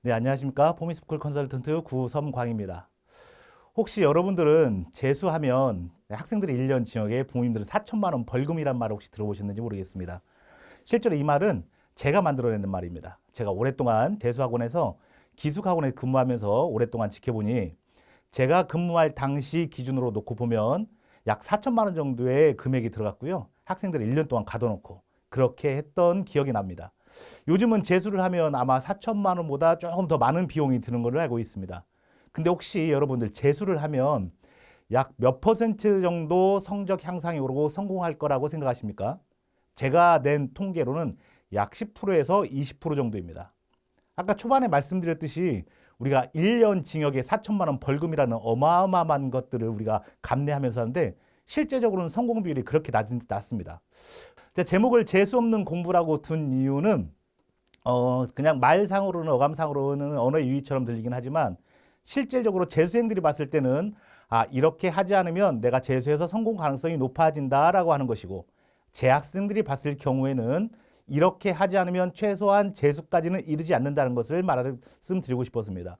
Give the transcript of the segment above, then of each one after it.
네, 안녕하십니까. 포미스쿨 컨설턴트 구섬광입니다. 혹시 여러분들은 재수하면 학생들이 1년 징역에 부모님들은 4천만 원 벌금이란 말을 혹시 들어보셨는지 모르겠습니다. 실제로 이 말은 제가 만들어내는 말입니다. 제가 오랫동안 재수학원에서 기숙학원에 근무하면서 오랫동안 지켜보니 제가 근무할 당시 기준으로 놓고 보면 약 4천만 원 정도의 금액이 들어갔고요. 학생들을 1년 동안 가둬놓고 그렇게 했던 기억이 납니다. 요즘은 재수를 하면 아마 4천만 원보다 조금 더 많은 비용이 드는 걸로 알고 있습니다. 근데 혹시 여러분들 재수를 하면 약 몇 퍼센트 정도 성적 향상이 오르고 성공할 거라고 생각하십니까? 제가 낸 통계로는 약 10%에서 20% 정도입니다. 아까 초반에 말씀드렸듯이 우리가 1년 징역에 4천만 원 벌금이라는 어마어마한 것들을 우리가 감내하면서 하는데 실제적으로는 성공 비율이 그렇게 낮습니다. 제목을 재수 없는 공부라고 둔 이유는 그냥 말상으로는 어감상으로는 언어의 유희처럼 들리긴 하지만 실질적으로 재수생들이 봤을 때는 이렇게 하지 않으면 내가 재수해서 성공 가능성이 높아진다라고 하는 것이고 재학생들이 봤을 경우에는 이렇게 하지 않으면 최소한 재수까지는 이르지 않는다는 것을 말씀드리고 싶었습니다.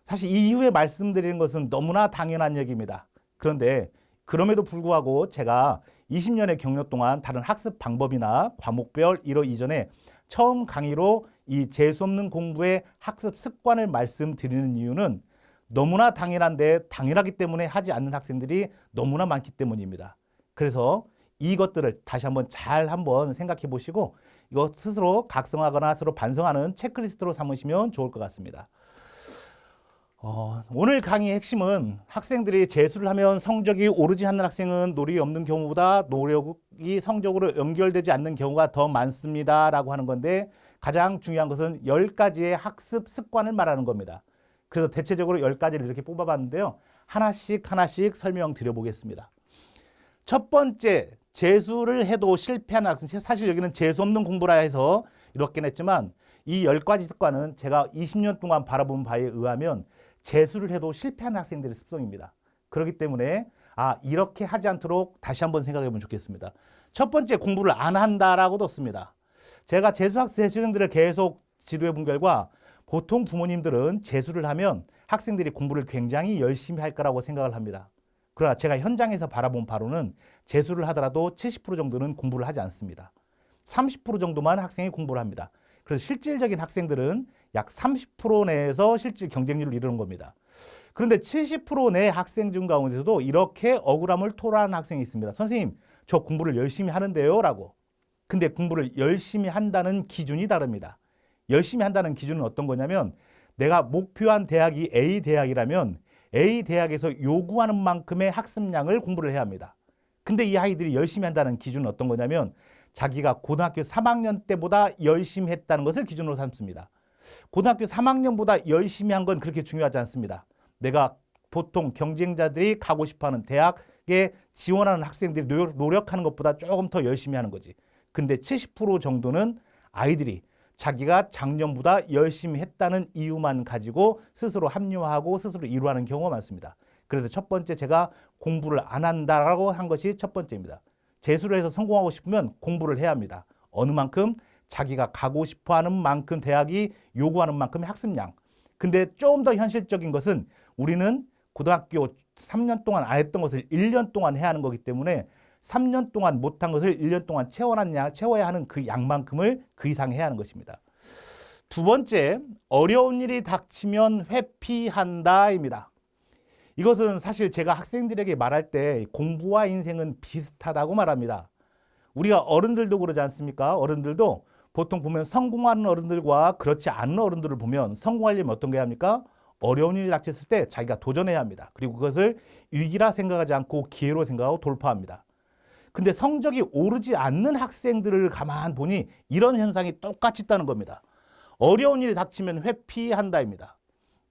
사실 이 이후에 말씀드리는 것은 너무나 당연한 얘기입니다. 그런데 그럼에도 불구하고 제가 20년의 경력 동안 다른 학습 방법이나 과목별 이러 이전에 처음 강의로 이 재수 없는 공부의 학습 습관을 말씀드리는 이유는 너무나 당연한데 당연하기 때문에 하지 않는 학생들이 너무나 많기 때문입니다. 그래서 이것들을 다시 한번 잘 한번 생각해 보시고 이거 스스로 각성하거나 스스로 반성하는 체크리스트로 삼으시면 좋을 것 같습니다. 오늘 강의의 핵심은 학생들이 재수를 하면 성적이 오르지 않는 학생은 노력이 없는 경우보다 노력이 성적으로 연결되지 않는 경우가 더 많습니다 라고 하는 건데 가장 중요한 것은 10가지의 학습 습관을 말하는 겁니다. 그래서 대체적으로 10가지를 이렇게 뽑아봤는데요. 하나씩 설명드려 보겠습니다. 첫 번째, 재수를 해도 실패하는 학생, 사실 여기는 재수 없는 공부라 해서 이렇게 냈지만 이 10가지 습관은 제가 20년 동안 바라본 바에 의하면 재수를 해도 실패하는 학생들의 습성입니다. 그렇기 때문에 이렇게 하지 않도록 다시 한번 생각해 보면 좋겠습니다. 첫 번째, 공부를 안 한다라고 뒀습니다. 제가 재수생들을 계속 지도해 본 결과 보통 부모님들은 재수를 하면 학생들이 공부를 굉장히 열심히 할 거라고 생각을 합니다. 그러나 제가 현장에서 바라본 바로는 재수를 하더라도 70% 정도는 공부를 하지 않습니다. 30% 정도만 학생이 공부를 합니다. 그래서 실질적인 학생들은 약 30% 내에서 실질 경쟁률을 이루는 겁니다. 그런데 70%내 학생 중 가운데서도 이렇게 억울함을 토로하는 학생이 있습니다. 선생님, 저 공부를 열심히 하는데요 라고. 근데 공부를 열심히 한다는 기준이 다릅니다. 열심히 한다는 기준은 어떤 거냐면 내가 목표한 대학이 A 대학이라면 A 대학에서 요구하는 만큼의 학습량을 공부를 해야 합니다. 근데 이 아이들이 열심히 한다는 기준은 어떤 거냐면 자기가 고등학교 3학년 때보다 열심히 했다는 것을 기준으로 삼습니다. 고등학교 3학년보다 열심히 한 건 그렇게 중요하지 않습니다. 내가 보통 경쟁자들이 가고 싶어하는 대학에 지원하는 학생들이 노력하는 것보다 조금 더 열심히 하는 거지. 근데 70% 정도는 아이들이 자기가 작년보다 열심히 했다는 이유만 가지고 스스로 합리화하고 스스로 이루하는 경우가 많습니다. 그래서 첫 번째 제가 공부를 안 한다라고 한 것이 첫 번째입니다. 재수를 해서 성공하고 싶으면 공부를 해야 합니다. 어느 만큼? 자기가 가고 싶어하는 만큼 대학이 요구하는 만큼의 학습량. 근데 좀 더 현실적인 것은 우리는 고등학교 3년 동안 안 했던 것을 1년 동안 해야 하는 거기 때문에 3년 동안 못한 것을 1년 동안 채워야 하는 그 양만큼을 그 이상 해야 하는 것입니다. 두 번째, 어려운 일이 닥치면 회피한다입니다. 이것은 사실 제가 학생들에게 말할 때 공부와 인생은 비슷하다고 말합니다. 우리가 어른들도 그러지 않습니까? 어른들도 보통 보면 성공하는 어른들과 그렇지 않은 어른들을 보면 성공하려면 어떤 게 합니까? 어려운 일이 닥쳤을 때 자기가 도전해야 합니다. 그리고 그것을 위기라 생각하지 않고 기회로 생각하고 돌파합니다. 근데 성적이 오르지 않는 학생들을 가만 보니 이런 현상이 똑같이 있다는 겁니다. 어려운 일이 닥치면 회피한다입니다.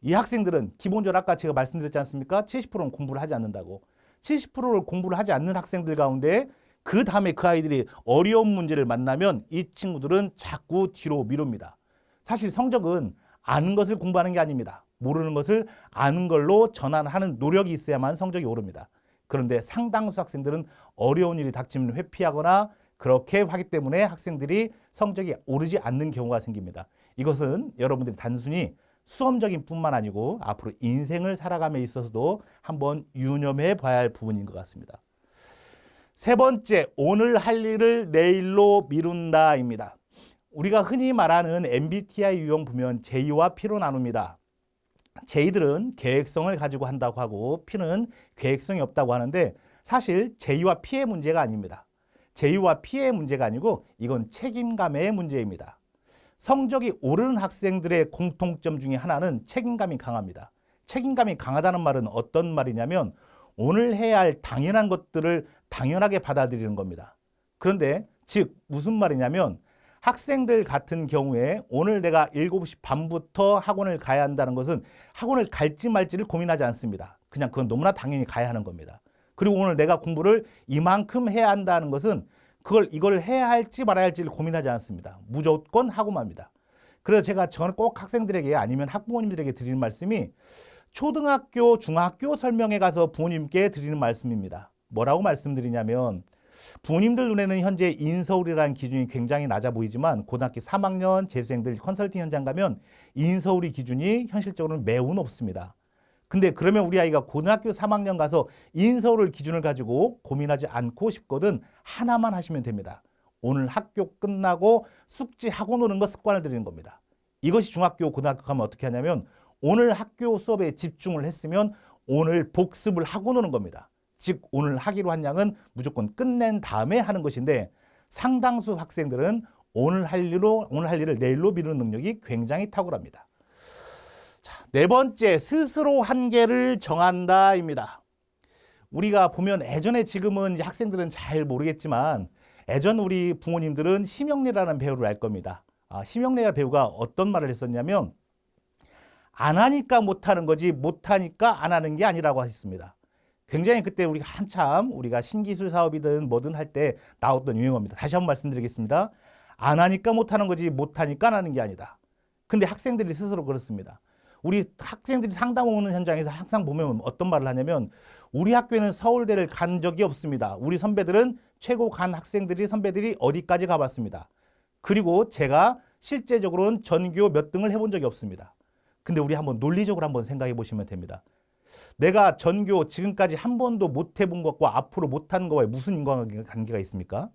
이 학생들은 기본적으로 아까 제가 말씀드렸지 않습니까? 70%는 공부를 하지 않는다고. 70%를 공부를 하지 않는 학생들 가운데 그 다음에 그 아이들이 어려운 문제를 만나면 이 친구들은 자꾸 뒤로 미룹니다. 사실 성적은 아는 것을 공부하는 게 아닙니다. 모르는 것을 아는 걸로 전환하는 노력이 있어야만 성적이 오릅니다. 그런데 상당수 학생들은 어려운 일이 닥치면 회피하거나 그렇게 하기 때문에 학생들이 성적이 오르지 않는 경우가 생깁니다. 이것은 여러분들이 단순히 수험적인 뿐만 아니고 앞으로 인생을 살아감에 있어서도 한번 유념해 봐야 할 부분인 것 같습니다. 세 번째, 오늘 할 일을 내일로 미룬다입니다. 우리가 흔히 말하는 MBTI 유형 보면 J와 P로 나눕니다. J들은 계획성을 가지고 한다고 하고 P는 계획성이 없다고 하는데 사실 J와 P의 문제가 아닙니다. J와 P의 문제가 아니고 이건 책임감의 문제입니다. 성적이 오르는 학생들의 공통점 중에 하나는 책임감이 강합니다. 책임감이 강하다는 말은 어떤 말이냐면 오늘 해야 할 당연한 것들을 당연하게 받아들이는 겁니다. 그런데 즉 무슨 말이냐면 학생들 같은 경우에 오늘 내가 7시 반부터 학원을 가야 한다는 것은 학원을 갈지 말지를 고민하지 않습니다. 그냥 그건 너무나 당연히 가야 하는 겁니다. 그리고 오늘 내가 공부를 이만큼 해야 한다는 것은 이걸 해야 할지 말아야 할지를 고민하지 않습니다. 무조건 하고 맙니다. 그래서 저는 꼭 학생들에게 아니면 학부모님들에게 드리는 말씀이 초등학교, 중학교 설명회 가서 부모님께 드리는 말씀입니다. 뭐라고 말씀드리냐면 부모님들 눈에는 현재 인서울이라는 기준이 굉장히 낮아 보이지만 고등학교 3학년 재수생들 컨설팅 현장 가면 인서울이 기준이 현실적으로는 매우 높습니다. 근데 그러면 우리 아이가 고등학교 3학년 가서 인서울을 기준을 가지고 고민하지 않고 싶거든 하나만 하시면 됩니다. 오늘 학교 끝나고 숙제하고 노는 거 습관을 들이는 겁니다. 이것이 중학교, 고등학교 가면 어떻게 하냐면 오늘 학교 수업에 집중을 했으면 오늘 복습을 하고 노는 겁니다. 즉 오늘 하기로 한 양은 무조건 끝낸 다음에 하는 것인데 상당수 학생들은 오늘 할 일을 내일로 미루는 능력이 굉장히 탁월합니다. 자, 네 번째, 스스로 한계를 정한다입니다. 우리가 보면 예전에 지금은 이제 학생들은 잘 모르겠지만 예전 우리 부모님들은 심영래라는 배우를 알 겁니다. 심영래라는 배우가 어떤 말을 했었냐면 안 하니까 못하는 거지 못하니까 안 하는 게 아니라고 하셨습니다. 굉장히 그때 우리가 신기술 사업이든 뭐든 할 때 나왔던 유행어입니다. 다시 한번 말씀드리겠습니다. 안 하니까 못하는 거지 못하니까 하는 게 아니다. 근데 학생들이 스스로 그렇습니다. 우리 학생들이 상담 오는 현장에서 항상 보면 어떤 말을 하냐면 우리 학교에는 서울대를 간 적이 없습니다. 우리 선배들은 최고 간 선배들이 어디까지 가봤습니다. 그리고 제가 실제적으로는 전교 몇 등을 해본 적이 없습니다. 근데 우리 한번 논리적으로 한번 생각해 보시면 됩니다. 내가 전교 지금까지 한 번도 못 해본 것과 앞으로 못하는 것과 무슨 인과관계가 있습니까?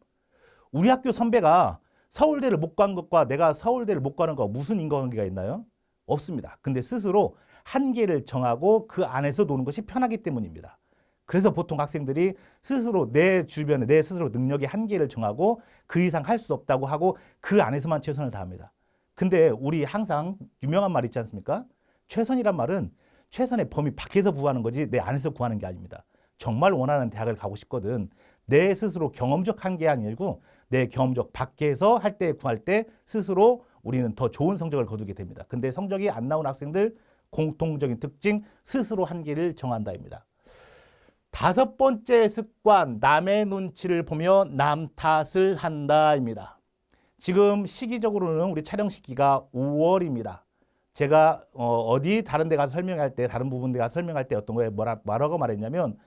우리 학교 선배가 서울대를 못 간 것과 내가 서울대를 못 가는 것과 무슨 인과관계가 있나요? 없습니다. 근데 스스로 한계를 정하고 그 안에서 노는 것이 편하기 때문입니다. 그래서 보통 학생들이 스스로 내 주변에 내 스스로 능력의 한계를 정하고 그 이상 할 수 없다고 하고 그 안에서만 최선을 다합니다. 근데 우리 항상 유명한 말 있지 않습니까? 최선이란 말은 최선의 범위 밖에서 구하는 거지 내 안에서 구하는 게 아닙니다. 정말 원하는 대학을 가고 싶거든 내 스스로 경험적 한계 아니고 내 경험적 밖에서 구할 때 스스로 우리는 더 좋은 성적을 거두게 됩니다. 근데 성적이 안 나온 학생들 공통적인 특징 스스로 한계를 정한다입니다. 다섯 번째 습관, 남의 눈치를 보며 남 탓을 한다입니다. 지금 시기적으로는 우리 촬영 시기가 5월입니다. 제가 어디 다른 데 가서 설명할 때 다른 부분 데 가서 설명할 때 어떤 거에 뭐라고 말했냐면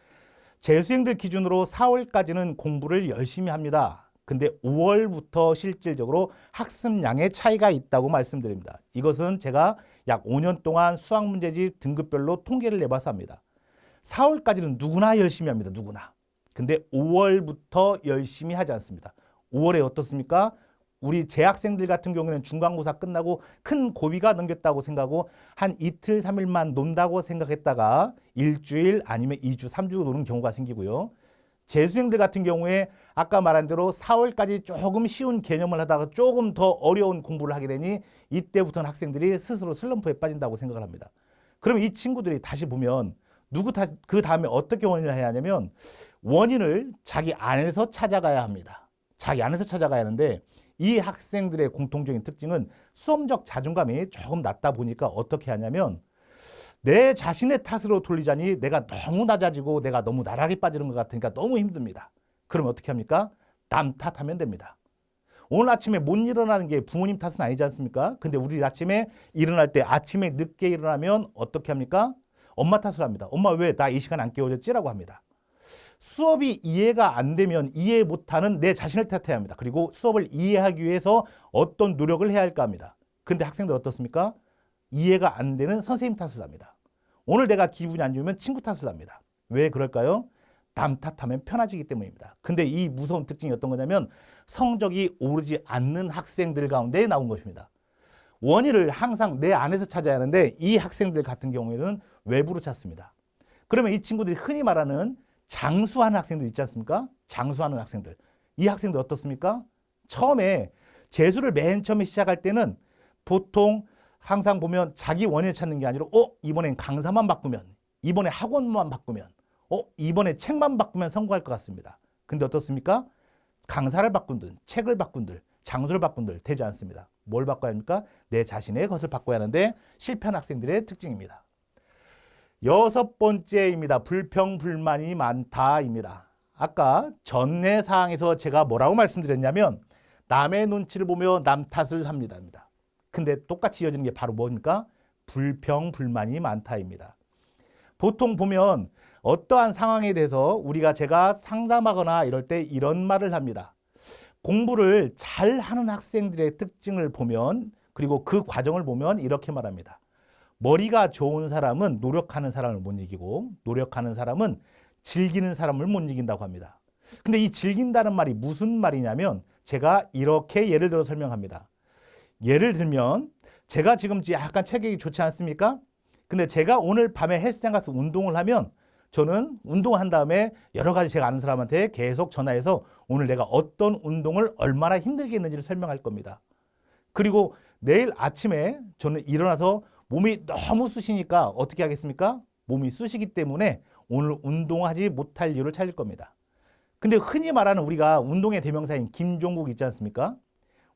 재수생들 기준으로 4월까지는 공부를 열심히 합니다. 근데 5월부터 실질적으로 학습량의 차이가 있다고 말씀드립니다. 이것은 제가 약 5년 동안 수학 문제집 등급별로 통계를 내봐서 합니다. 4월까지는 누구나 열심히 합니다. 누구나. 근데 5월부터 열심히 하지 않습니다. 5월에 어떻습니까? 우리 재학생들 같은 경우는 중간고사 끝나고 큰 고비가 넘겼다고 생각하고 한 이틀, 3일만 논다고 생각했다가 일주일 아니면 2주, 3주 노는 경우가 생기고요. 재수생들 같은 경우에 아까 말한 대로 4월까지 조금 쉬운 개념을 하다가 조금 더 어려운 공부를 하게 되니 이때부터는 학생들이 스스로 슬럼프에 빠진다고 생각을 합니다. 그럼 이 친구들이 다시 보면 그 다음에 어떻게 원인을 해야 하냐면 원인을 자기 안에서 찾아가야 합니다. 자기 안에서 찾아가야 하는데 이 학생들의 공통적인 특징은 수험적 자존감이 조금 낮다 보니까 어떻게 하냐면 내 자신의 탓으로 돌리자니 내가 너무 낮아지고 내가 너무 나락에 빠지는 것 같으니까 너무 힘듭니다. 그럼 어떻게 합니까? 남 탓하면 됩니다. 오늘 아침에 못 일어나는 게 부모님 탓은 아니지 않습니까? 근데 우리 아침에 일어날 때 아침에 늦게 일어나면 어떻게 합니까? 엄마 탓을 합니다. 엄마 왜 나 이 시간 안 깨워줬지라고 합니다. 수업이 이해가 안 되면 이해 못하는 내 자신을 탓해야 합니다. 그리고 수업을 이해하기 위해서 어떤 노력을 해야 할까 합니다. 근데 학생들 어떻습니까? 이해가 안 되는 선생님 탓을 합니다. 오늘 내가 기분이 안 좋으면 친구 탓을 합니다. 왜 그럴까요? 남 탓하면 편해지기 때문입니다. 근데 이 무서운 특징이 어떤 거냐면 성적이 오르지 않는 학생들 가운데 나온 것입니다. 원인을 항상 내 안에서 찾아야 하는데 이 학생들 같은 경우에는 외부로 찾습니다. 그러면 이 친구들이 흔히 말하는 장수하는 학생들 있지 않습니까? 장수하는 학생들. 이 학생들 어떻습니까? 처음에 재수를 맨 처음에 시작할 때는 보통 항상 보면 자기 원인을 찾는 게 아니라 이번엔 강사만 바꾸면, 이번에 학원만 바꾸면, 이번에 책만 바꾸면 성공할 것 같습니다. 근데 어떻습니까? 강사를 바꾼들, 책을 바꾼들, 장소를 바꾼들 되지 않습니다. 뭘 바꿔야 합니까? 내 자신의 것을 바꿔야 하는데 실패한 학생들의 특징입니다. 6번째입니다. 불평불만이 많다입니다. 아까 전내 사항에서 제가 뭐라고 말씀드렸냐면 남의 눈치를 보며 남 탓을 합니다. 근데 똑같이 이어지는 게 바로 뭡니까? 불평불만이 많다입니다. 보통 보면 어떠한 상황에 대해서 제가 상담하거나 이럴 때 이런 말을 합니다. 공부를 잘하는 학생들의 특징을 보면 그리고 그 과정을 보면 이렇게 말합니다. 머리가 좋은 사람은 노력하는 사람을 못 이기고 노력하는 사람은 즐기는 사람을 못 이긴다고 합니다. 근데 이 즐긴다는 말이 무슨 말이냐면 제가 이렇게 예를 들어 설명합니다. 예를 들면 제가 지금 약간 체격이 좋지 않습니까? 근데 제가 오늘 밤에 헬스장 가서 운동을 하면 저는 운동한 다음에 여러 가지 제가 아는 사람한테 계속 전화해서 오늘 내가 어떤 운동을 얼마나 힘들게 했는지를 설명할 겁니다. 그리고 내일 아침에 저는 일어나서 몸이 너무 쑤시니까 어떻게 하겠습니까? 몸이 쑤시기 때문에 오늘 운동하지 못할 이유를 찾을 겁니다. 근데 흔히 말하는 우리가 운동의 대명사인 김종국 있지 않습니까?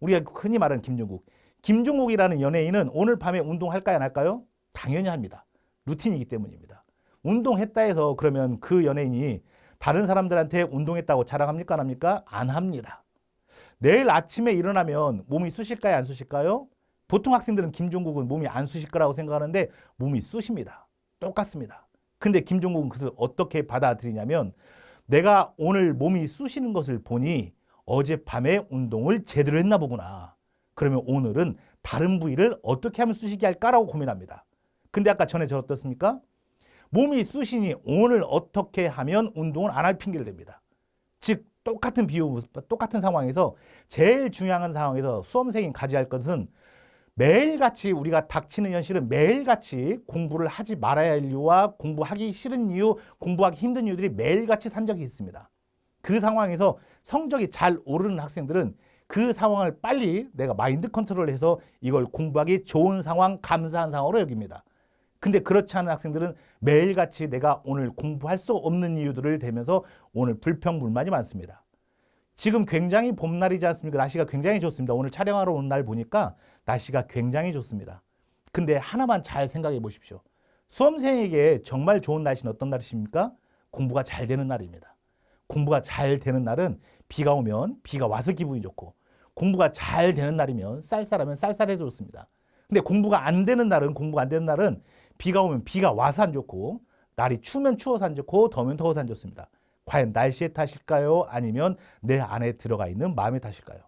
우리가 흔히 말하는 김종국. 김종국이라는 연예인은 오늘 밤에 운동할까요, 안 할까요? 당연히 합니다. 루틴이기 때문입니다. 운동했다 해서 그러면 그 연예인이 다른 사람들한테 운동했다고 자랑합니까, 안 합니까? 안 합니다. 내일 아침에 일어나면 몸이 쑤실까요, 안 쑤실까요? 보통 학생들은 김종국은 몸이 안 쑤실 거라고 생각하는데 몸이 쑤십니다. 똑같습니다. 근데 김종국은 그것을 어떻게 받아들이냐면 내가 오늘 몸이 쑤시는 것을 보니 어젯밤에 운동을 제대로 했나 보구나. 그러면 오늘은 다른 부위를 어떻게 하면 쑤시게 할까라고 고민합니다. 근데 아까 전에 저 어떻습니까? 몸이 쑤시니 오늘 어떻게 하면 운동을 안 할 핑계를 댑니다. 즉 똑같은 비유, 똑같은 상황에서 제일 중요한 상황에서 수험생이 가져야 할 것은 매일같이 우리가 닥치는 현실은 매일같이 공부를 하지 말아야 할 이유와 공부하기 싫은 이유, 공부하기 힘든 이유들이 매일같이 산적이 있습니다. 그 상황에서 성적이 잘 오르는 학생들은 그 상황을 빨리 내가 마인드 컨트롤을 해서 이걸 공부하기 좋은 상황, 감사한 상황으로 여깁니다. 근데 그렇지 않은 학생들은 매일같이 내가 오늘 공부할 수 없는 이유들을 대면서 오늘 불평불만이 많습니다. 지금 굉장히 봄날이지 않습니까? 날씨가 굉장히 좋습니다. 오늘 촬영하러 온 날 보니까 날씨가 굉장히 좋습니다. 근데 하나만 잘 생각해 보십시오. 수험생에게 정말 좋은 날씨는 어떤 날씨입니까? 공부가 잘 되는 날입니다. 공부가 잘 되는 날은 비가 오면 비가 와서 기분이 좋고 공부가 잘 되는 날이면 쌀쌀하면 쌀쌀해서 좋습니다. 근데 공부가 안 되는 날은 비가 오면 비가 와서 안 좋고 날이 추우면 추워서 안 좋고 더우면 더워서 안 좋습니다. 과연 날씨의 탓일까요? 아니면 내 안에 들어가 있는 마음의 탓일까요?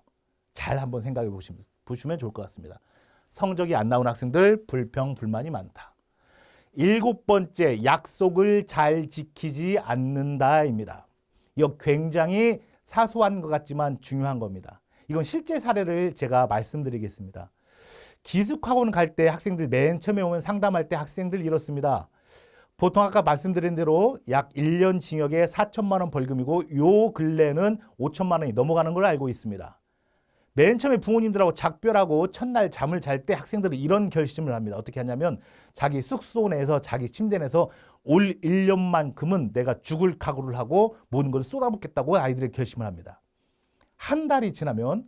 잘 한번 생각해 보시면 좋을 것 같습니다. 성적이 안 나온 학생들 불평불만이 많다. 7번째, 약속을 잘 지키지 않는다입니다. 이거 굉장히 사소한 것 같지만 중요한 겁니다. 이건 실제 사례를 제가 말씀드리겠습니다. 기숙학원 갈 때 학생들 맨 처음에 오면 상담할 때 학생들 이렇습니다. 보통 아까 말씀드린 대로 약 1년 징역에 4천만 원 벌금이고 요 근래는 5천만 원이 넘어가는 걸 알고 있습니다. 맨 처음에 부모님들하고 작별하고 첫날 잠을 잘 때 학생들은 이런 결심을 합니다. 어떻게 하냐면 자기 숙소 내에서 자기 침대 내에서 올 1년만큼은 내가 죽을 각오를 하고 모든 걸 쏟아붓겠다고 아이들이 결심을 합니다. 한 달이 지나면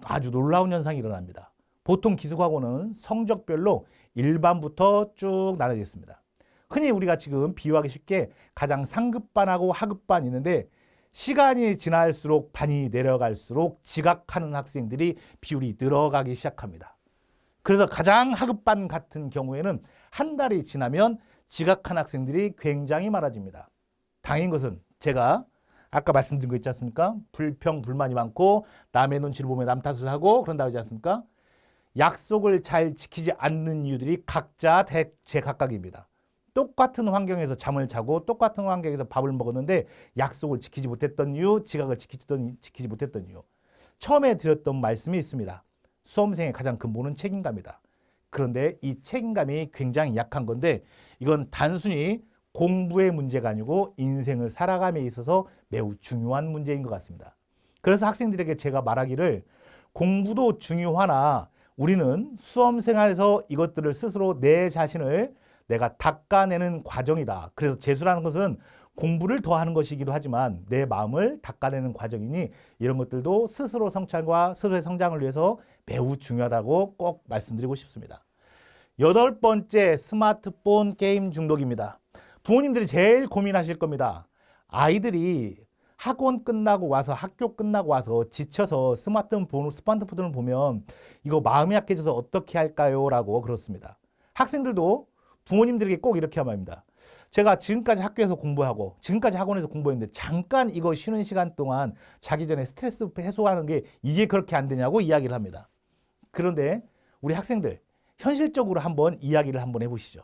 아주 놀라운 현상이 일어납니다. 보통 기숙학원은 성적별로 일반부터 쭉 나눠져 있습니다. 흔히 우리가 지금 비유하기 쉽게 가장 상급반하고 하급반이 있는데 시간이 지날수록 반이 내려갈수록 지각하는 학생들이 비율이 늘어가기 시작합니다. 그래서 가장 하급반 같은 경우에는 한 달이 지나면 지각한 학생들이 굉장히 많아집니다. 당연한 것은 제가 아까 말씀드린 거 있지 않습니까? 불평, 불만이 많고 남의 눈치를 보며 남 탓을 하고 그런다고 하지 않습니까? 약속을 잘 지키지 않는 이유들이 각자 제각각입니다. 똑같은 환경에서 잠을 자고 똑같은 환경에서 밥을 먹었는데 약속을 지키지 못했던 이유, 지각을 지키지 못했던 이유. 처음에 드렸던 말씀이 있습니다. 수험생의 가장 근본은 책임감이다. 그런데 이 책임감이 굉장히 약한 건데 이건 단순히 공부의 문제가 아니고 인생을 살아감에 있어서 매우 중요한 문제인 것 같습니다. 그래서 학생들에게 제가 말하기를 공부도 중요하나 우리는 수험생활에서 이것들을 스스로 내 자신을 내가 닦아내는 과정이다. 그래서 재수라는 것은 공부를 더 하는 것이기도 하지만 내 마음을 닦아내는 과정이니 이런 것들도 스스로 성찰과 스스로의 성장을 위해서 매우 중요하다고 꼭 말씀드리고 싶습니다. 8번째, 스마트폰 게임 중독입니다. 부모님들이 제일 고민하실 겁니다. 아이들이 학원 끝나고 와서 학교 끝나고 와서 지쳐서 스마트폰을 보면 이거 마음이 약해져서 어떻게 할까요? 라고 그렇습니다. 학생들도 부모님들에게 꼭 이렇게 하면 합니다. 제가 지금까지 학교에서 공부하고 지금까지 학원에서 공부했는데 잠깐 이거 쉬는 시간 동안 자기 전에 스트레스 해소하는 게 이게 그렇게 안 되냐고 이야기를 합니다. 그런데 우리 학생들 현실적으로 한번 이야기를 한번 해보시죠.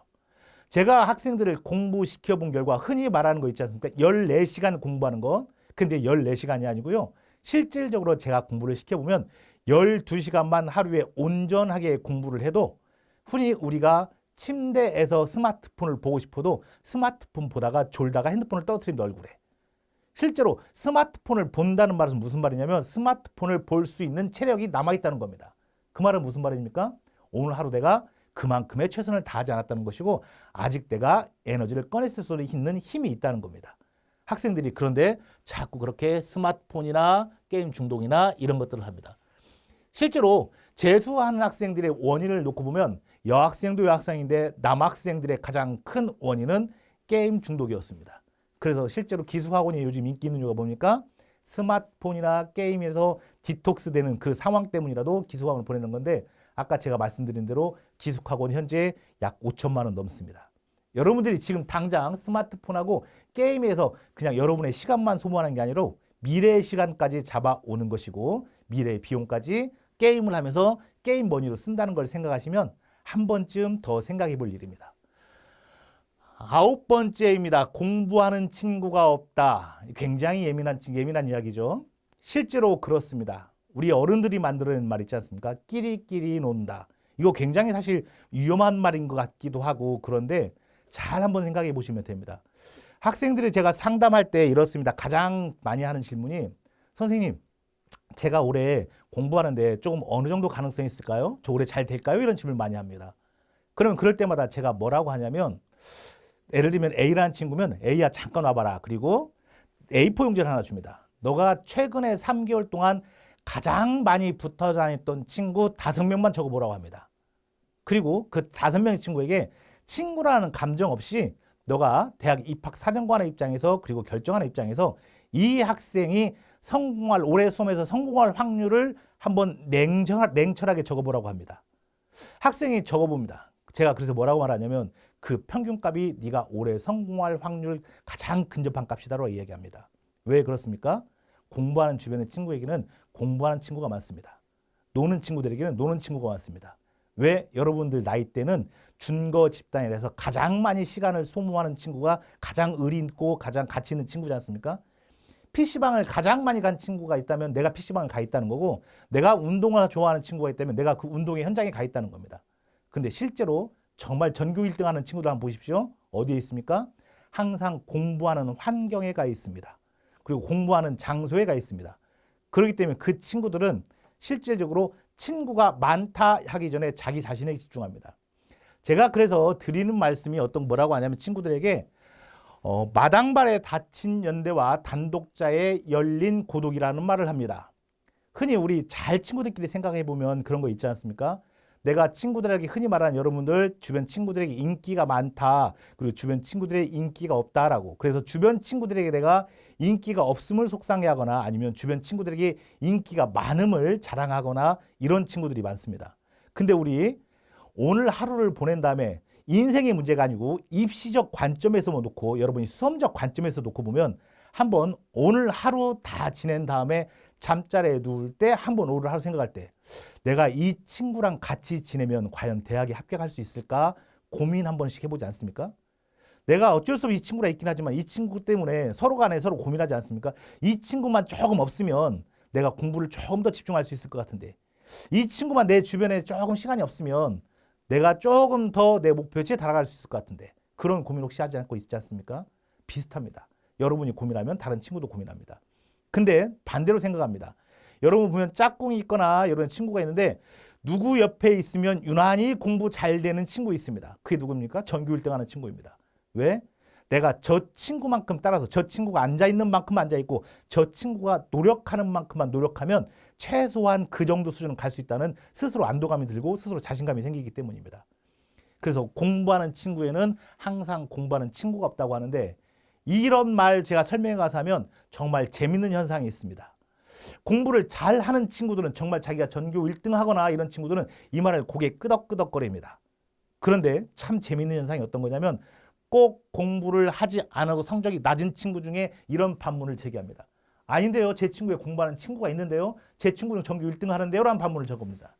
제가 학생들을 공부시켜 본 결과 흔히 말하는 거 있지 않습니까? 14시간 공부하는 거. 근데 14시간이 아니고요. 실질적으로 제가 공부를 시켜보면 12시간만 하루에 온전하게 공부를 해도 흔히 우리가 침대에서 스마트폰을 보고 싶어도 스마트폰 보다가 졸다가 핸드폰을 떨어뜨립니다, 얼굴에. 실제로 스마트폰을 본다는 말은 무슨 말이냐면 스마트폰을 볼 수 있는 체력이 남아있다는 겁니다. 그 말은 무슨 말입니까? 오늘 하루 내가 그만큼의 최선을 다하지 않았다는 것이고 아직 내가 에너지를 꺼냈을 수 있는 힘이 있다는 겁니다. 학생들이 그런데 자꾸 그렇게 스마트폰이나 게임 중독이나 이런 것들을 합니다. 실제로 재수하는 학생들의 원인을 놓고 보면 여학생도 여학생인데 남학생들의 가장 큰 원인은 게임 중독이었습니다. 그래서 실제로 기숙학원이 요즘 인기 있는 이유가 뭡니까? 스마트폰이나 게임에서 디톡스 되는 그 상황 때문이라도 기숙학원을 보내는 건데 아까 제가 말씀드린 대로 기숙학원 현재 약 5천만 원 넘습니다. 여러분들이 지금 당장 스마트폰하고 게임에서 그냥 여러분의 시간만 소모하는 게 아니라 미래의 시간까지 잡아오는 것이고 미래의 비용까지 게임을 하면서 게임 머니로 쓴다는 걸 생각하시면 한 번쯤 더 생각해 볼 일입니다. 9번째입니다. 공부하는 친구가 없다. 굉장히 예민한 이야기죠. 실제로 그렇습니다. 우리 어른들이 만들어낸 말 있지 않습니까? 끼리끼리 논다. 이거 굉장히 사실 위험한 말인 것 같기도 하고 그런데 잘 한번 생각해 보시면 됩니다. 학생들이 제가 상담할 때 이렇습니다. 가장 많이 하는 질문이 선생님, 제가 올해 공부하는데 조금 어느 정도 가능성이 있을까요? 저 올해 잘 될까요? 이런 질문을 많이 합니다. 그러면 그럴 때마다 제가 뭐라고 하냐면 예를 들면 A라는 친구면 A야 잠깐 와봐라. 그리고 A4 용지를 하나 줍니다. 너가 최근에 3개월 동안 가장 많이 붙어 다녔던 친구 5명만 적어보라고 합니다. 그리고 그 5명의 친구에게 친구라는 감정 없이 너가 대학 입학 사정관의 입장에서 그리고 결정하는 입장에서 이 학생이 올해 수험에서 성공할 확률을 한번 냉철하게 적어보라고 합니다. 학생이 적어봅니다. 제가 그래서 뭐라고 말하냐면 그 평균값이 네가 올해 성공할 확률 가장 근접한 값이다라고 이야기합니다. 왜 그렇습니까? 공부하는 주변의 친구에게는 공부하는 친구가 많습니다. 노는 친구들에게는 노는 친구가 많습니다. 왜? 여러분들 나이 때는 준거 집단이라서 가장 많이 시간을 소모하는 친구가 가장 의리 있고 가장 가치 있는 친구지 않습니까? PC방을 가장 많이 간 친구가 있다면 내가 PC방을 가 있다는 거고 내가 운동을 좋아하는 친구가 있다면 내가 그 운동의 현장에 가 있다는 겁니다. 근데 실제로 정말 전교 1등 하는 친구들 한번 보십시오. 어디에 있습니까? 항상 공부하는 환경에 가 있습니다. 그리고 공부하는 장소에 가 있습니다. 그렇기 때문에 그 친구들은 실질적으로 친구가 많다 하기 전에 자기 자신에 집중합니다. 제가 그래서 드리는 말씀이 뭐라고 하냐면 친구들에게 마당발에 닫힌 연대와 단독자의 열린 고독이라는 말을 합니다. 흔히 우리 친구들끼리 생각해 보면 그런 거 있지 않습니까? 내가 친구들에게 흔히 말하는 여러분들 주변 친구들에게 인기가 많다. 그리고 주변 친구들에게 인기가 없다라고. 그래서 주변 친구들에게 내가 인기가 없음을 속상해하거나 아니면 주변 친구들에게 인기가 많음을 자랑하거나 이런 친구들이 많습니다. 근데 우리 오늘 하루를 보낸 다음에 인생의 문제가 아니고 입시적 관점에서 놓고 여러분이 수험적 관점에서 놓고 보면 한번 오늘 하루 다 지낸 다음에 잠자리에 누울 때 한번 오를 하루 생각할 때 내가 이 친구랑 같이 지내면 과연 대학에 합격할 수 있을까 고민 한 번씩 해보지 않습니까? 내가 어쩔 수 없이 이 친구랑 있긴 하지만 이 친구 때문에 서로 간에 서로 고민하지 않습니까? 이 친구만 조금 없으면 내가 공부를 조금 더 집중할 수 있을 것 같은데 이 친구만 내 주변에 조금 시간이 없으면 내가 조금 더 내 목표치에 달아갈 수 있을 것 같은데 그런 고민 혹시 하지 않고 있지 않습니까? 비슷합니다. 여러분이 고민하면 다른 친구도 고민합니다. 근데 반대로 생각합니다. 여러분 보면 짝꿍이 있거나 이런 친구가 있는데 누구 옆에 있으면 유난히 공부 잘 되는 친구 있습니다. 그게 누굽니까? 전교 1등 하는 친구입니다. 왜? 내가 저 친구만큼 따라서 저 친구가 앉아있는 만큼 앉아있고 저 친구가 노력하는 만큼만 노력하면 최소한 그 정도 수준은 갈 수 있다는 스스로 안도감이 들고 스스로 자신감이 생기기 때문입니다. 그래서 공부하는 친구에는 항상 공부하는 친구가 없다고 하는데 이런 말 제가 설명해 가서 하면 정말 재밌는 현상이 있습니다. 공부를 잘하는 친구들은 정말 자기가 전교 1등 하거나 이런 친구들은 이 말을 고개 끄덕끄덕거립니다. 그런데 참 재밌는 현상이 어떤 거냐면 꼭 공부를 하지 않고 성적이 낮은 친구 중에 이런 반문을 제기합니다. 아닌데요. 제 친구에 공부하는 친구가 있는데요. 제 친구는 전교 1등 하는데요. 라는 반문을 적습니다.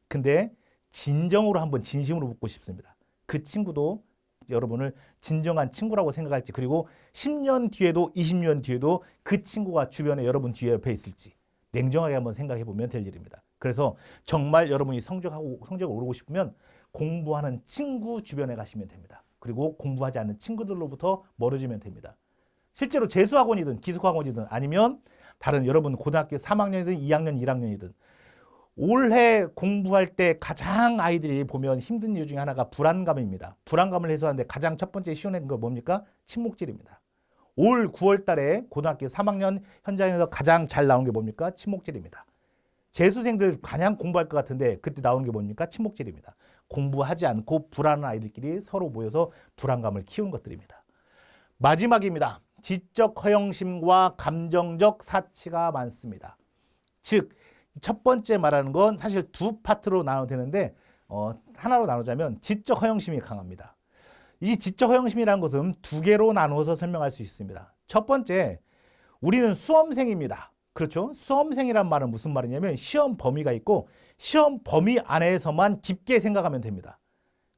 근데 진정으로 한번 진심으로 묻고 싶습니다. 그 친구도 여러분을 진정한 친구라고 생각할지 그리고 10년 뒤에도 20년 뒤에도 그 친구가 주변에 여러분 뒤에 옆에 있을지 냉정하게 한번 생각해 보면 될 일입니다. 그래서 정말 여러분이 성적을 오르고 싶으면 공부하는 친구 주변에 가시면 됩니다. 그리고 공부하지 않는 친구들로부터 멀어지면 됩니다. 실제로 재수학원이든 기숙학원이든 아니면 다른 여러분 고등학교 3학년이든 2학년, 1학년이든 올해 공부할 때 가장 아이들이 보면 힘든 이유 중에 하나가 불안감입니다. 불안감을 해소하는데 가장 첫 번째 쉬운 거 뭡니까? 침묵질입니다. 올 9월 달에 고등학교 3학년 현장에서 가장 잘 나온 게 뭡니까? 침묵질입니다. 재수생들 가장 공부할 것 같은데 그때 나오는 게 뭡니까? 침묵질입니다. 공부하지 않고 불안한 아이들끼리 서로 모여서 불안감을 키우는 것들입니다. 마지막입니다. 지적 허영심과 감정적 사치가 많습니다. 즉, 첫 번째 말하는 건 사실 두 파트로 나눠도 되는데 하나로 나누자면 지적 허영심이 강합니다. 이 지적 허영심이라는 것은 두 개로 나누어서 설명할 수 있습니다. 첫 번째, 우리는 수험생입니다. 그렇죠? 수험생이란 말은 무슨 말이냐면 시험 범위가 있고 시험 범위 안에서만 깊게 생각하면 됩니다.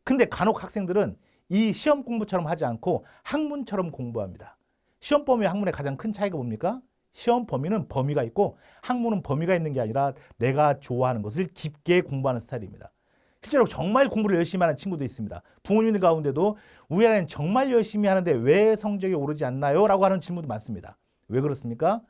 근데 간혹 학생들은 이 시험 공부처럼 하지 않고 학문처럼 공부합니다. 시험 범위와 학문의 가장 큰 차이가 뭡니까? 시험 범위는 범위가 있고 학문은 범위가 있는 게 아니라 내가 좋아하는 것을 깊게 공부하는 스타일입니다. 실제로 정말 공부를 열심히 하는 친구도 있습니다. 부모님들 가운데도 우리 아이는 정말 열심히 하는데 왜 성적이 오르지 않나요? 라고 하는 질문도 많습니다. 왜 그렇습니까?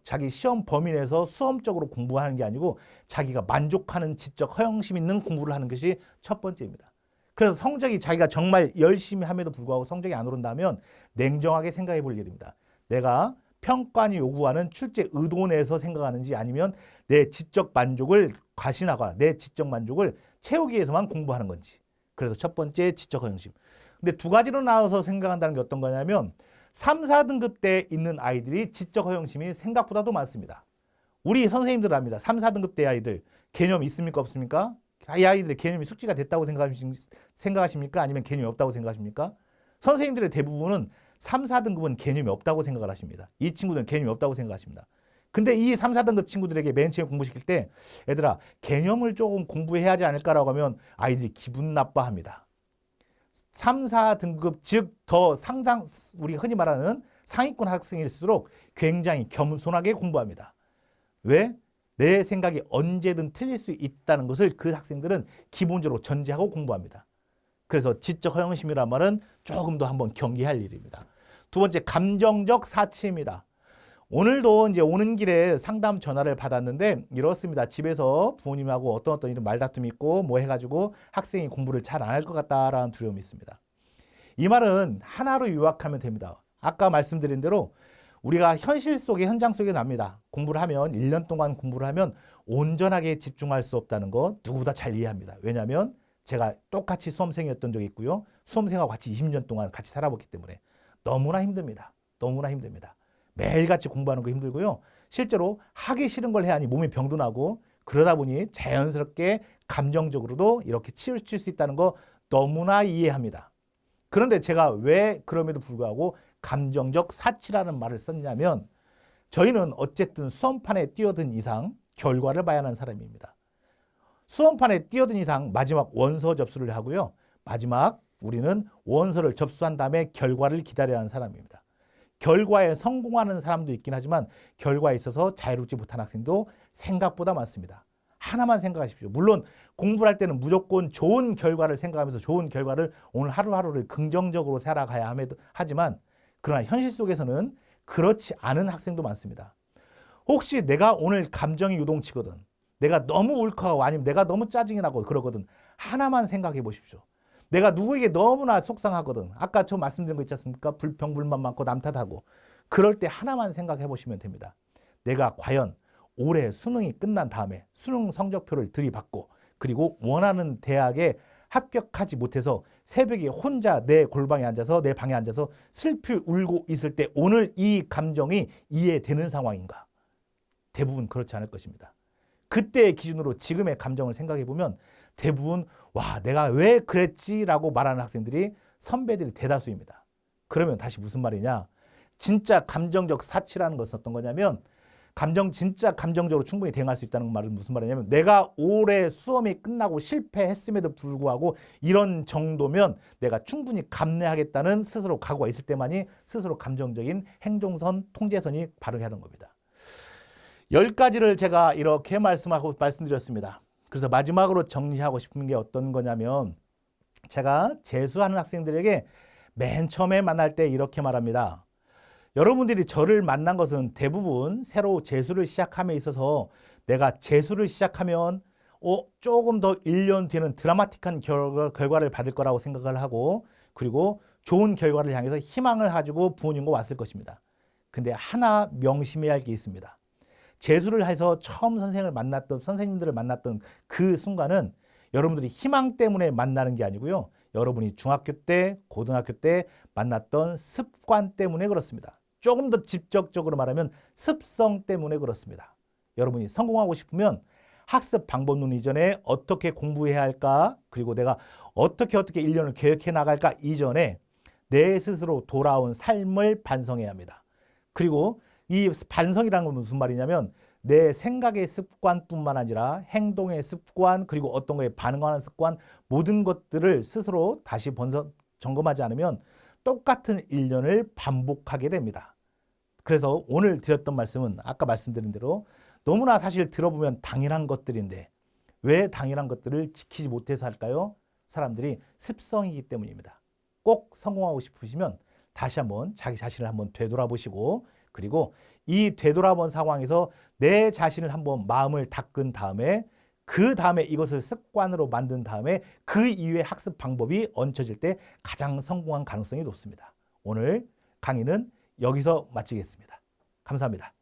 자기 시험 범위 내에서 수험적으로 공부하는 게 아니고 자기가 만족하는 지적 허영심 있는 공부를 하는 것이 첫 번째입니다. 그래서 성적이 자기가 정말 열심히 함에도 불구하고 성적이 안 오른다면 냉정하게 생각해 볼 일입니다. 내가 평가원이 요구하는 출제 의도 내에서 생각하는지 아니면 내 지적 만족을 과신하거나 내 지적 만족을 채우기 위해서만 공부하는 건지. 그래서 첫 번째 지적 허영심. 근데 두 가지로 나눠서 생각한다는 게 어떤 거냐면 3, 4등급 때 있는 아이들이 지적 허영심이 생각보다도 많습니다. 우리 선생님들 압니다. 3, 4등급 때 아이들 개념 있습니까 없습니까? 이 아이들의 개념이 숙지가 됐다고 생각하십니까? 아니면 개념이 없다고 생각하십니까? 선생님들의 대부분은 3, 4등급은 개념이 없다고 생각을 하십니다. 이 친구들은 개념이 없다고 생각하십니다. 근데 이 3, 4등급 친구들에게 맨 처음에 공부시킬 때 얘들아 개념을 조금 공부해야 하지 않을까라고 하면 아이들이 기분 나빠합니다. 3, 4등급 즉 더 상장 우리 흔히 말하는 상위권 학생일수록 굉장히 겸손하게 공부합니다. 왜? 내 생각이 언제든 틀릴 수 있다는 것을 그 학생들은 기본적으로 전제하고 공부합니다. 그래서 지적 허영심이란 말은 조금 더 한번 경계할 일입니다. 두 번째, 감정적 사치입니다. 오늘도 이제 오는 길에 상담 전화를 받았는데 이렇습니다. 집에서 부모님하고 어떤 이런 말다툼이 있고 뭐 해가지고 학생이 공부를 잘 안 할 것 같다라는 두려움이 있습니다. 이 말은 하나로 요약하면 됩니다. 아까 말씀드린 대로 우리가 현실 속에 현장 속에 납니다. 공부를 하면 1년 동안 공부를 하면 온전하게 집중할 수 없다는 거 누구보다 잘 이해합니다. 왜냐하면 제가 똑같이 수험생이었던 적이 있고요. 수험생하고 같이 20년 동안 같이 살아봤기 때문에 너무나 힘듭니다. 너무나 힘듭니다. 매일같이 공부하는 거 힘들고요. 실제로 하기 싫은 걸 해야 하니 몸에 병도 나고 그러다 보니 자연스럽게 감정적으로도 이렇게 치우칠 수 있다는 거 너무나 이해합니다. 그런데 제가 왜 그럼에도 불구하고 감정적 사치라는 말을 썼냐면 저희는 어쨌든 수험판에 뛰어든 이상 결과를 봐야 하는 사람입니다. 수험판에 뛰어든 이상 마지막 원서 접수를 하고요. 마지막 우리는 원서를 접수한 다음에 결과를 기다려야 하는 사람입니다. 결과에 성공하는 사람도 있긴 하지만 결과에 있어서 자유롭지 못한 학생도 생각보다 많습니다. 하나만 생각하십시오. 물론 공부를 할 때는 무조건 좋은 결과를 생각하면서 좋은 결과를 오늘 하루하루를 긍정적으로 살아가야 하지만 그러나 현실 속에서는 그렇지 않은 학생도 많습니다. 혹시 내가 오늘 감정이 요동치거든. 내가 너무 울컥하고 아니면 내가 너무 짜증이 나고 그러거든. 하나만 생각해 보십시오. 내가 누구에게 너무나 속상하거든. 아까 저 말씀드린 거 있지 않습니까? 불평불만 많고 남 탓하고. 그럴 때 하나만 생각해 보시면 됩니다. 내가 과연 올해 수능이 끝난 다음에 수능 성적표를 들이받고 그리고 원하는 대학에 합격하지 못해서 새벽에 혼자 내 골방에 앉아서 내 방에 앉아서 슬피 울고 있을 때 오늘 이 감정이 이해되는 상황인가? 대부분 그렇지 않을 것입니다. 그때의 기준으로 지금의 감정을 생각해 보면 대부분 와 내가 왜 그랬지라고 말하는 학생들이 선배들이 대다수입니다. 그러면 다시 무슨 말이냐? 진짜 감정적 사치라는 것은 어떤 거냐면 진짜 감정적으로 충분히 대응할 수 있다는 말은 무슨 말이냐면 내가 올해 수험이 끝나고 실패했음에도 불구하고 이런 정도면 내가 충분히 감내하겠다는 스스로 각오가 있을 때만이 스스로 감정적인 행동선, 통제선이 발휘하는 겁니다. 10가지를 제가 이렇게 말씀드렸습니다. 그래서 마지막으로 정리하고 싶은 게 어떤 거냐면 제가 재수하는 학생들에게 맨 처음에 만날 때 이렇게 말합니다. 여러분들이 저를 만난 것은 대부분 새로 재수를 시작함에 있어서 내가 재수를 시작하면 조금 더 1년 뒤에는 드라마틱한 결과를 받을 거라고 생각을 하고 그리고 좋은 결과를 향해서 희망을 가지고 부모님과 왔을 것입니다. 근데 하나 명심해야 할 게 있습니다. 재수를 해서 처음 선생님들을 만났던 그 순간은 여러분들이 희망 때문에 만나는 게 아니고요. 여러분이 중학교 때, 고등학교 때 만났던 습관 때문에 그렇습니다. 조금 더 직접적으로 말하면 습성 때문에 그렇습니다. 여러분이 성공하고 싶으면 학습 방법론 이전에 어떻게 공부해야 할까? 그리고 내가 어떻게 1년을 계획해 나갈까? 이전에 내 스스로 돌아온 삶을 반성해야 합니다. 그리고 이 반성이라는 건 무슨 말이냐면 내 생각의 습관뿐만 아니라 행동의 습관 그리고 어떤 거에 반응하는 습관 모든 것들을 스스로 다시 점검하지 않으면 똑같은 1년을 반복하게 됩니다. 그래서 오늘 드렸던 말씀은 아까 말씀드린 대로 너무나 사실 들어보면 당연한 것들인데 왜 당연한 것들을 지키지 못해서 할까요? 사람들이 습성이기 때문입니다. 꼭 성공하고 싶으시면 다시 한번 자기 자신을 한번 되돌아보시고 그리고 이 되돌아본 상황에서 내 자신을 한번 마음을 닦은 다음에 그 다음에 이것을 습관으로 만든 다음에 그 이후의 학습 방법이 얹혀질 때 가장 성공한 가능성이 높습니다. 오늘 강의는 여기서 마치겠습니다. 감사합니다.